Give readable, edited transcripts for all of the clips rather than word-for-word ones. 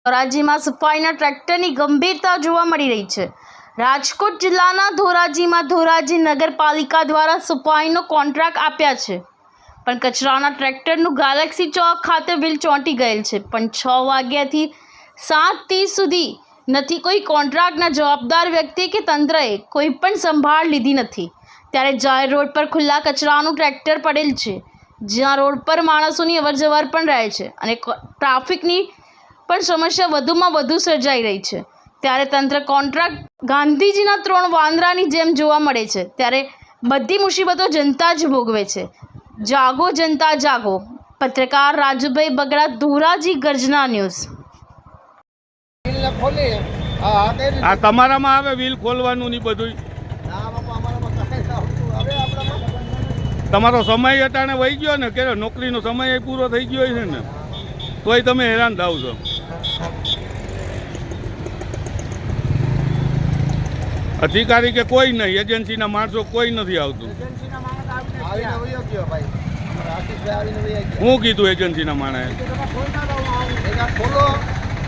ધોરાજીમાં સફાઈના ટ્રેક્ટરની ગંભીરતા જોવા મળી રહી છે। રાજકોટ જિલ્લાના ધોરાજીમાં ધોરાજી નગરપાલિકા દ્વારા સફાઈનો કોન્ટ્રાક્ટ આપ્યા છે, પણ કચરાના ટ્રેક્ટરનું ગેલેક્સી ચોક ખાતે વ્હીલ ચોંટી ગયેલ છે। પણ 6 વાગ્યાથી 7:30 સુધી નથી કોઈ કોન્ટ્રાક્ટના જવાબદાર વ્યક્તિ કે તંત્રએ કોઈ પણ સંભાળ લીધી નથી। ત્યારે જાહેર રોડ પર ખુલ્લા કચરાનું ટ્રેક્ટર પડેલ છે, જ્યાં રોડ પર માણસોની અવરજવર પણ રહે છે અને ટ્રાફિકની પણ સમસ્યા વધુમાં વધુ સર્જાઈ રહી છે। ત્યારે તંત્ર કોન્ટ્રાક્ટ ગાંધીજીના 3 વાંદરાની જેમ જોવા મળે છે। ત્યારે બધી મુસીબતો જનતા જ ભોગવે છે। જાગો જનતા જાગો। પત્રકાર રાજુભાઈ બગડા, ધોરાજી ગર્જના ન્યૂઝ। આ તમારામાં આવે વ્હીલ ખોલવાનું ની બધું? તમારો સમય અટાણે વહી ગયો ને, કે નોકરીનો સમય પૂરો થઈ ગયો છે ને, તોય તમે હેરાન થાવ છો। અધિકારી કે કોઈ નહીં, એજન્સીના માણસો કોઈ નથી આવતું। હું કીધું એજન્સીના માણસે?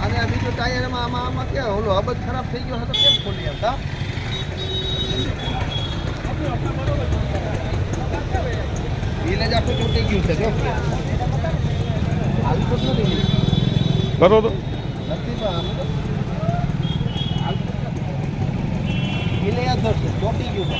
અને બીજું ટાયરમાં આમાં કે ઓલો હબજ ખરાબ થઈ ગયો છે તો કેમ ખોલી આવતા? વ્હીલ જ આખું તૂટી ગયું છે જો આવી તો નથી કરો તો નથી પણ વ્હીલ યાદ થશે તૂટી ગયું છે।